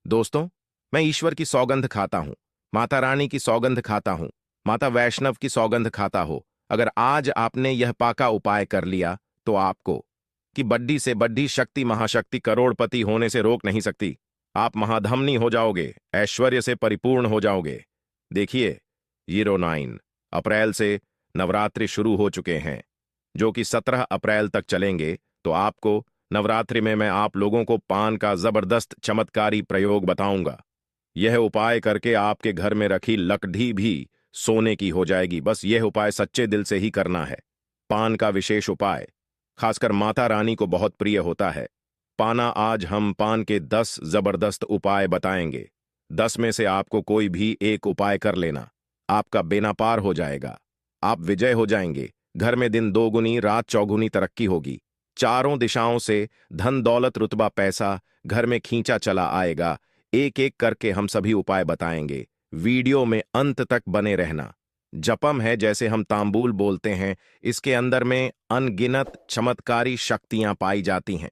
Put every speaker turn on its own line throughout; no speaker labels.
दोस्तों, मैं ईश्वर की सौगंध खाता हूं, माता रानी की सौगंध खाता हूं, माता वैष्णव की सौगंध खाता हो। अगर आज आपने यह पाका उपाय कर लिया तो आपको कि बड्डी से बड्डी शक्ति महाशक्ति करोड़पति होने से रोक नहीं सकती। आप महाधमनी हो जाओगे, ऐश्वर्य से परिपूर्ण हो जाओगे। देखिए, 09 अप्रैल से नवरात्रि शुरू हो चुके हैं, जो कि 17 अप्रैल तक चलेंगे। तो आपको नवरात्रि में मैं आप लोगों को पान का जबरदस्त चमत्कारी प्रयोग बताऊंगा। यह उपाय करके आपके घर में रखी लकड़ी भी सोने की हो जाएगी। बस यह उपाय सच्चे दिल से ही करना है। पान का विशेष उपाय खासकर माता रानी को बहुत प्रिय होता है। पाना आज हम पान के 10 जबरदस्त उपाय बताएंगे। 10 में से आपको कोई भी एक उपाय कर लेना, आपका बेना पार हो जाएगा। आप विजय हो जाएंगे। घर में दिन दोगुनी रात चौगुनी तरक्की होगी। चारों दिशाओं से धन दौलत रुतबा पैसा घर में खींचा चला आएगा। एक एक करके हम सभी उपाय बताएंगे। वीडियो में अंत तक बने रहना। जपम है, जैसे हम तांबूल बोलते हैं, इसके अंदर में अनगिनत चमत्कारी शक्तियां पाई जाती हैं।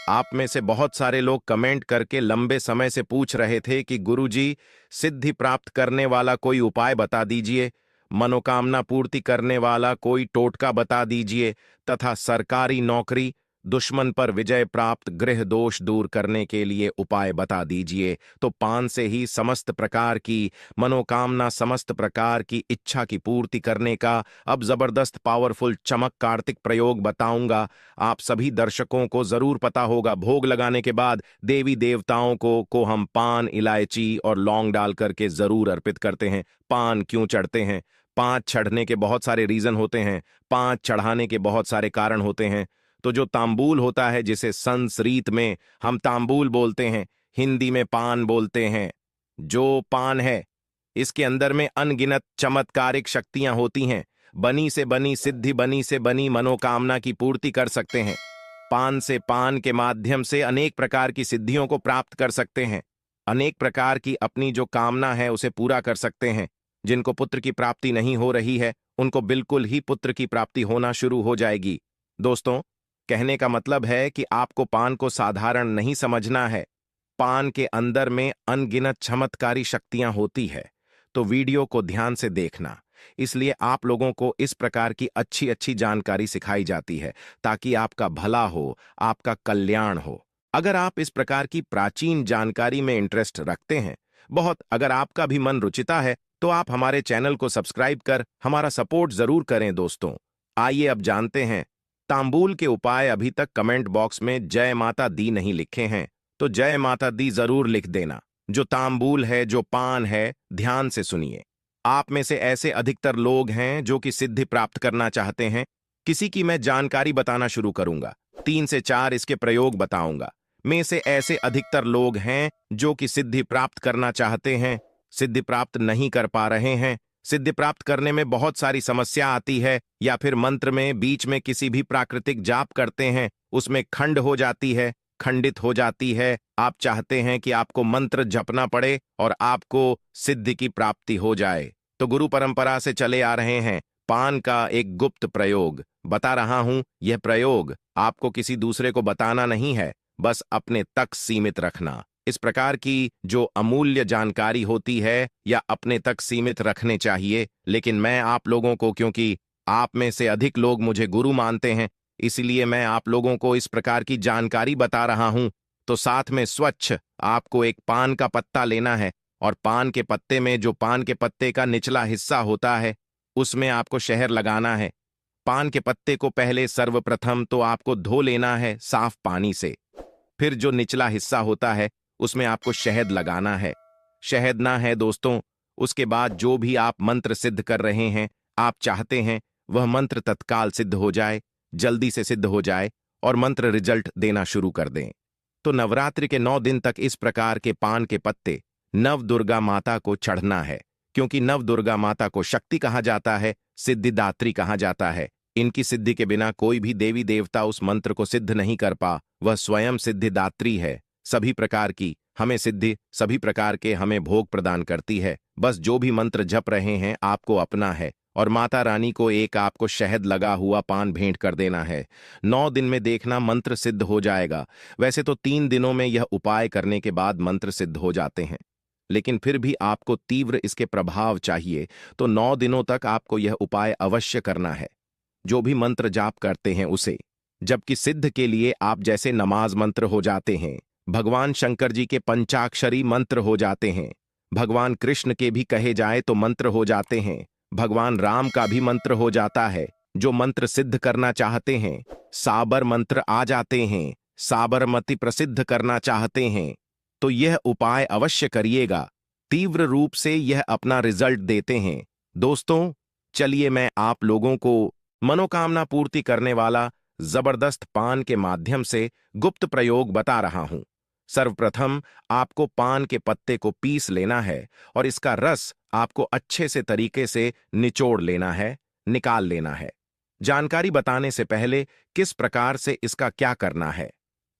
आप में से बहुत सारे लोग कमेंट करके लंबे समय से पूछ रहे थे कि गुरुजी, सिद्धि प्राप्त करने वाला कोई उपाय बता दीजिए, मनोकामना पूर्ति करने वाला कोई टोटका बता दीजिए, तथा सरकारी नौकरी, दुश्मन पर विजय प्राप्त, गृह दोष दूर करने के लिए उपाय बता दीजिए। तो पान से ही समस्त प्रकार की मनोकामना, समस्त प्रकार की इच्छा की पूर्ति करने का अब जबरदस्त पावरफुल चमक कार्तिक प्रयोग बताऊंगा। आप सभी दर्शकों को जरूर पता होगा, भोग लगाने के बाद देवी देवताओं को हम पान, इलायची और लौंग डाल करके जरूर अर्पित करते हैं। पान क्यों चढ़ते हैं? 5 चढ़ने के बहुत सारे रीजन होते हैं, 5 चढ़ाने के बहुत सारे कारण होते हैं। तो जो तांबूल होता है, जिसे संस्कृत में हम तांबूल बोलते हैं, हिंदी में पान बोलते हैं, जो पान है इसके अंदर में अनगिनत चमत्कारिक शक्तियां होती हैं। बनी से बनी सिद्धि, बनी से बनी मनोकामना की पूर्ति कर सकते हैं। पान से, पान के माध्यम से अनेक प्रकार की सिद्धियों को प्राप्त कर सकते हैं। अनेक प्रकार की अपनी जो कामना है उसे पूरा कर सकते हैं। जिनको पुत्र की प्राप्ति नहीं हो रही है, उनको बिल्कुल ही पुत्र की प्राप्ति होना शुरू हो जाएगी। दोस्तों, कहने का मतलब है कि आपको पान को साधारण नहीं समझना है। पान के अंदर में अनगिनत चमत्कारी शक्तियां होती है। तो वीडियो को ध्यान से देखना। इसलिए आप लोगों को इस प्रकार की अच्छी अच्छी जानकारी सिखाई जाती है, ताकि आपका भला हो, आपका कल्याण हो। अगर आप इस प्रकार की प्राचीन जानकारी में इंटरेस्ट रखते हैं, बहुत अगर आपका भी मन रुचिता है, तो आप हमारे चैनल को सब्सक्राइब कर हमारा सपोर्ट जरूर करें। दोस्तों, आइए अब जानते हैं तांबूल के उपाय। अभी तक कमेंट बॉक्स में जय माता दी नहीं लिखे हैं, तो जय माता दी जरूर लिख देना। जो तांबूल है, जो पान है, ध्यान से सुनिए। आप में से ऐसे अधिकतर लोग हैं जो कि सिद्धि प्राप्त करना चाहते हैं। किसी की मैं जानकारी बताना शुरू करूंगा, 3 से 4 इसके प्रयोग बताऊंगा। में से ऐसे अधिकतर लोग हैं जो कि सिद्धि प्राप्त करना चाहते हैं, सिद्धि प्राप्त नहीं कर पा रहे हैं। सिद्धि प्राप्त करने में बहुत सारी समस्या आती है, या फिर मंत्र में बीच में किसी भी प्राकृतिक जाप करते हैं, उसमें खंड हो जाती है, खंडित हो जाती है। आप चाहते हैं कि आपको मंत्र जपना पड़े और आपको सिद्धि की प्राप्ति हो जाए। तो गुरु परंपरा से चले आ रहे हैं पान का एक गुप्त प्रयोग बता रहा हूं। यह प्रयोग आपको किसी दूसरे को बताना नहीं है, बस अपने तक सीमित रखना। इस प्रकार की जो अमूल्य जानकारी होती है, या अपने तक सीमित रखने चाहिए। लेकिन मैं आप लोगों को, क्योंकि आप में से अधिक लोग मुझे गुरु मानते हैं, इसलिए मैं आप लोगों को इस प्रकार की जानकारी बता रहा हूं। तो साथ में स्वच्छ आपको एक पान का पत्ता लेना है, और पान के पत्ते में, जो पान के पत्ते का निचला हिस्सा होता है, उसमें आपको शहद लगाना है। पान के पत्ते को पहले सर्वप्रथम तो आपको धो लेना है साफ पानी से। फिर जो निचला हिस्सा होता है, उसमें आपको शहद लगाना है। शहद ना है दोस्तों, उसके बाद जो भी आप मंत्र सिद्ध कर रहे हैं, आप चाहते हैं वह मंत्र तत्काल सिद्ध हो जाए, जल्दी से सिद्ध हो जाए, और मंत्र रिजल्ट देना शुरू कर दें। तो नवरात्रि के 9 दिन तक इस प्रकार के पान के पत्ते नव दुर्गा माता को चढ़ना है, क्योंकि नव दुर्गा माता को शक्ति कहा जाता है, सिद्धिदात्री कहा जाता है। इनकी सिद्धि के बिना कोई भी देवी देवता उस मंत्र को सिद्ध नहीं कर पा। वह स्वयं सिद्धिदात्री है। सभी प्रकार की हमें सिद्धि, सभी प्रकार के हमें भोग प्रदान करती है। बस जो भी मंत्र जप रहे हैं आपको अपना है, और माता रानी को एक आपको शहद लगा हुआ पान भेंट कर देना है। 9 दिन में देखना मंत्र सिद्ध हो जाएगा। वैसे तो 3 दिनों में यह उपाय करने के बाद मंत्र सिद्ध हो जाते हैं, लेकिन फिर भी आपको तीव्र इसके प्रभाव चाहिए, तो 9 दिनों तक आपको यह उपाय अवश्य करना है। जो भी मंत्र जाप करते हैं उसे, जबकि सिद्ध के लिए आप जैसे नमाज मंत्र हो जाते हैं, भगवान शंकर जी के पंचाक्षरी मंत्र हो जाते हैं, भगवान कृष्ण के भी कहे जाए तो मंत्र हो जाते हैं, भगवान राम का भी मंत्र हो जाता है। जो मंत्र सिद्ध करना चाहते हैं, साबर मंत्र आ जाते हैं, साबरमती प्रसिद्ध करना चाहते हैं, तो यह उपाय अवश्य करिएगा। तीव्र रूप से यह अपना रिजल्ट देते हैं। दोस्तों, चलिए मैं आप लोगों को मनोकामना पूर्ति करने वाला जबरदस्त पान के माध्यम से गुप्त प्रयोग बता रहा हूं। सर्वप्रथम आपको पान के पत्ते को पीस लेना है और इसका रस आपको अच्छे से तरीके से निचोड़ लेना है, निकाल लेना है। जानकारी बताने से पहले किस प्रकार से इसका क्या करना है,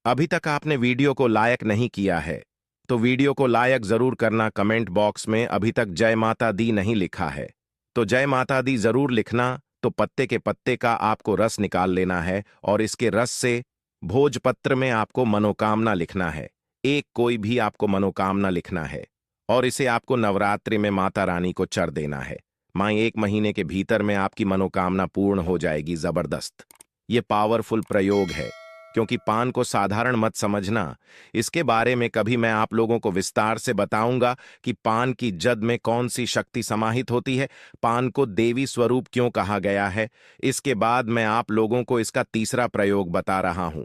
अभी तक आपने वीडियो को लाइक नहीं किया है तो वीडियो को लाइक जरूर करना। कमेंट बॉक्स में अभी तक जय माता दी नहीं लिखा है तो जय माता दी जरूर लिखना। तो पत्ते के पत्ते का आपको रस निकाल लेना है और इसके रस से भोजपत्र में आपको मनोकामना लिखना है। एक कोई भी आपको मनोकामना लिखना है और इसे आपको नवरात्रि में माता रानी को चढ़ देना है। मां 1 महीने के भीतर में आपकी मनोकामना पूर्ण हो जाएगी। जबरदस्त ये पावरफुल प्रयोग है, क्योंकि पान को साधारण मत समझना। इसके बारे में कभी मैं आप लोगों को विस्तार से बताऊंगा कि पान की जद में कौन सी शक्ति समाहित होती है, पान को देवी स्वरूप क्यों कहा गया है। इसके बाद मैं आप लोगों को इसका तीसरा प्रयोग बता रहा हूं।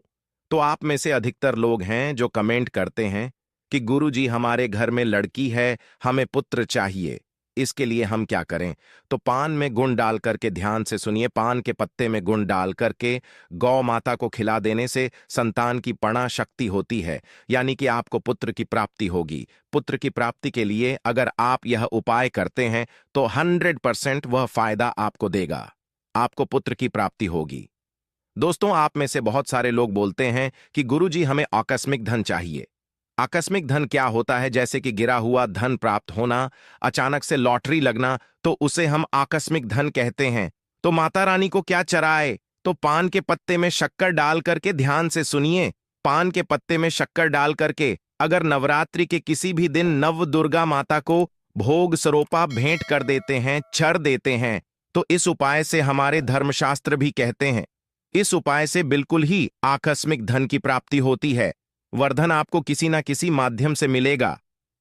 तो आप में से अधिकतर लोग हैं जो कमेंट करते हैं कि गुरुजी हमारे घर में लड़की है, हमें पुत्र चाहिए, इसके लिए हम क्या करें। तो पान में गुण डाल करके, ध्यान से सुनिए, पान के पत्ते में गुण डाल करके गौ माता को खिला देने से संतान की पणा शक्ति होती है, यानी कि आपको पुत्र की प्राप्ति होगी। पुत्र की प्राप्ति के लिए अगर आप यह उपाय करते हैं तो 100% वह फायदा आपको देगा, आपको पुत्र की प्राप्ति होगी। दोस्तों, आप में से बहुत सारे लोग बोलते हैं कि गुरुजी हमें आकस्मिक धन चाहिए। आकस्मिक धन क्या होता है? जैसे कि गिरा हुआ धन प्राप्त होना, अचानक से लॉटरी लगना, तो उसे हम आकस्मिक धन कहते हैं। तो माता रानी को क्या चढ़ाए? तो पान के पत्ते में शक्कर डाल करके, ध्यान से सुनिए, पान के पत्ते में शक्कर डाल करके अगर नवरात्रि के किसी भी दिन नव दुर्गा माता को भोग सरोपा भेंट कर देते हैं, चढ़ देते हैं, तो इस उपाय से हमारे धर्मशास्त्र भी कहते हैं, इस उपाय से बिल्कुल ही आकस्मिक धन की प्राप्ति होती है। वर्धन आपको किसी ना किसी माध्यम से मिलेगा।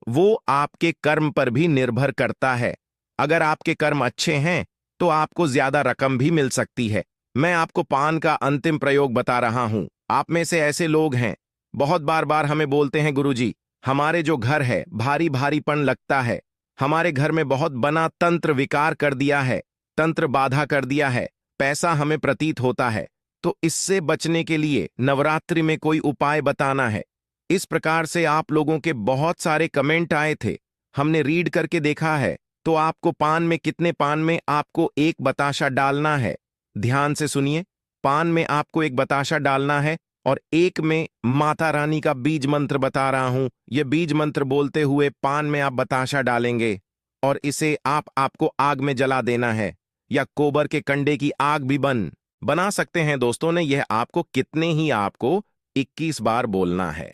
वो आपके कर्म पर भी निर्भर करता है। अगर आपके कर्म अच्छे हैं तो आपको ज्यादा रकम भी मिल सकती है। मैं आपको पान का अंतिम प्रयोग बता रहा हूं। आप में से ऐसे लोग हैं, बहुत बार बार हमें बोलते हैं, गुरुजी हमारे जो घर है भारी भारीपन लगता है, हमारे घर में बहुत बना तंत्र विकार कर दिया है, तंत्र बाधा कर दिया है, पैसा हमें प्रतीत होता है, तो इससे बचने के लिए नवरात्रि में कोई उपाय बताना है। इस प्रकार से आप लोगों के बहुत सारे कमेंट आए थे, हमने रीड करके देखा है। तो आपको पान में, कितने पान में आपको एक बताशा डालना है, ध्यान से सुनिए, पान में आपको एक बताशा डालना है और एक में माता रानी का बीज मंत्र बता रहा हूं। यह बीज मंत्र बोलते हुए पान में आप बताशा डालेंगे और इसे आपको आग में जला देना है, या कोबर के कंडे की आग भी बना सकते हैं। दोस्तों ने यह आपको कितने ही, आपको 21 बार बोलना है,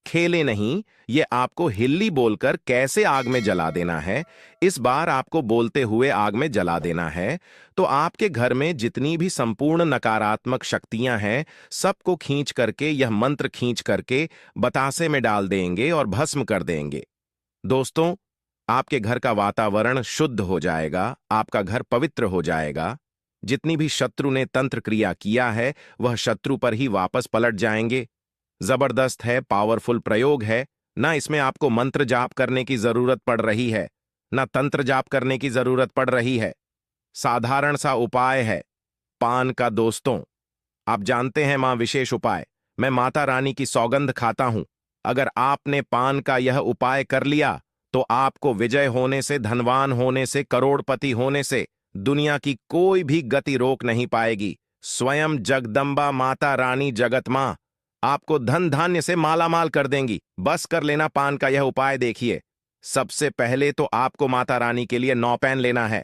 खेले नहीं, यह आपको हिल्ली बोलकर कैसे आग में जला देना है, इस बार आपको बोलते हुए आग में जला देना है। तो आपके घर में जितनी भी संपूर्ण नकारात्मक शक्तियां हैं, सबको खींच करके, यह मंत्र खींच करके बतासे में डाल देंगे और भस्म कर देंगे। दोस्तों, आपके घर का वातावरण शुद्ध हो जाएगा, आपका घर पवित्र हो जाएगा। जितनी भी शत्रु ने तंत्र क्रिया किया है वह शत्रु पर ही वापस पलट जाएंगे। जबरदस्त है, पावरफुल प्रयोग है ना। इसमें आपको मंत्र जाप करने की जरूरत पड़ रही है, ना तंत्र जाप करने की जरूरत पड़ रही है, साधारण सा उपाय है पान का। दोस्तों, आप जानते हैं मां विशेष उपाय, मैं माता रानी की सौगंध खाता हूं। अगर आपने पान का यह उपाय कर लिया तो आपको विजय होने से, धनवान होने से, करोड़पति होने से दुनिया की कोई भी गति रोक नहीं पाएगी। स्वयं जगदम्बा माता रानी, जगत मां, आपको धन धान्य से मालामाल कर देंगी। बस कर लेना पान का यह उपाय। देखिए, सबसे पहले तो आपको माता रानी के लिए 9 पैन लेना है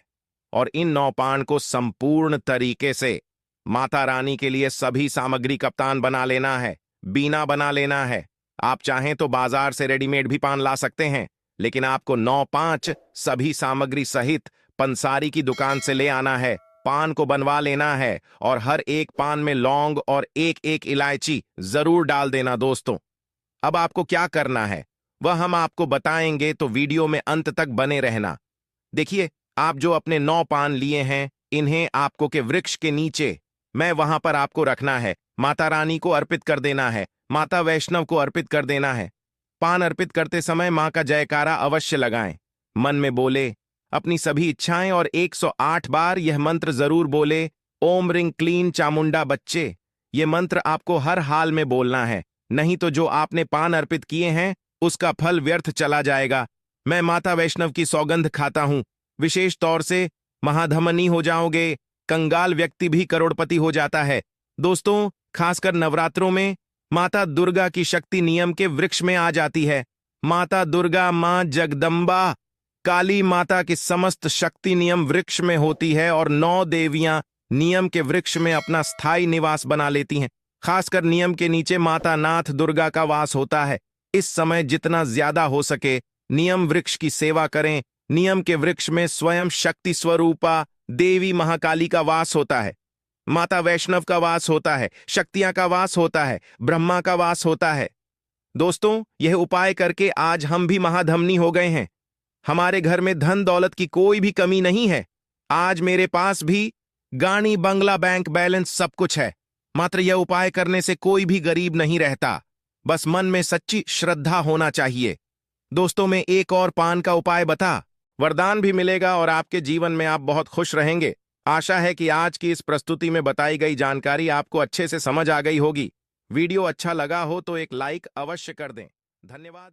और इन 9 पान को संपूर्ण तरीके से माता रानी के लिए सभी सामग्री कप्तान बना लेना है, बीना बना लेना है। आप चाहें तो बाजार से रेडीमेड भी पान ला सकते हैं, लेकिन आपको 9-5 सभी सामग्री सहित पंसारी की दुकान से ले आना है। पान को बनवा लेना है और हर एक पान में लौंग और एक एक इलायची जरूर डाल देना दोस्तों। अब आपको क्या करना है वह हम आपको बताएंगे, तो वीडियो में अंत तक बने रहना। देखिए, आप जो अपने 9 पान लिए हैं, इन्हें आपको के वृक्ष के नीचे मैं वहां पर आपको रखना है। माता रानी को अर्पित कर देना है, माता वैष्णव को अर्पित कर देना है। पान अर्पित करते समय मां का जयकारा अवश्य लगाएं। मन में बोले अपनी सभी इच्छाएं और 108 बार यह मंत्र जरूर बोले, ओम रिंग क्लीन चामुंडा बच्चे। यह मंत्र आपको हर हाल में बोलना है, नहीं तो जो आपने पान अर्पित किए हैं उसका फल व्यर्थ चला जाएगा। मैं माता वैष्णव की सौगंध खाता हूं, विशेष तौर से महाधमनी हो जाओगे। कंगाल व्यक्ति भी करोड़पति हो जाता है। दोस्तों, खासकर नवरात्रों में माता दुर्गा की शक्ति नियम के वृक्ष में आ जाती है। माता दुर्गा, मां जगदम्बा, काली माता की समस्त शक्ति नियम वृक्ष में होती है और 9 देवियां नियम के वृक्ष में अपना स्थायी निवास बना लेती हैं। खासकर नियम के नीचे माता नाथ दुर्गा का वास होता है। इस समय जितना ज्यादा हो सके नियम वृक्ष की सेवा करें। नियम के वृक्ष में स्वयं शक्ति स्वरूपा देवी महाकाली का वास होता है, माता वैष्णव का वास होता है, शक्तियां का वास होता है, ब्रह्मा का वास होता है। दोस्तों, यह उपाय करके आज हम भी महाधमनी हो गए हैं। हमारे घर में धन दौलत की कोई भी कमी नहीं है। आज मेरे पास भी गाड़ी, बंगला, बैंक बैलेंस सब कुछ है। मात्र यह उपाय करने से कोई भी गरीब नहीं रहता, बस मन में सच्ची श्रद्धा होना चाहिए। दोस्तों, मैं एक और पान का उपाय बता, वरदान भी मिलेगा और आपके जीवन में आप बहुत खुश रहेंगे। आशा है कि आज की इस प्रस्तुति में बताई गई जानकारी आपको अच्छे से समझ आ गई होगी। वीडियो अच्छा लगा हो तो एक लाइक अवश्य कर दें। धन्यवाद।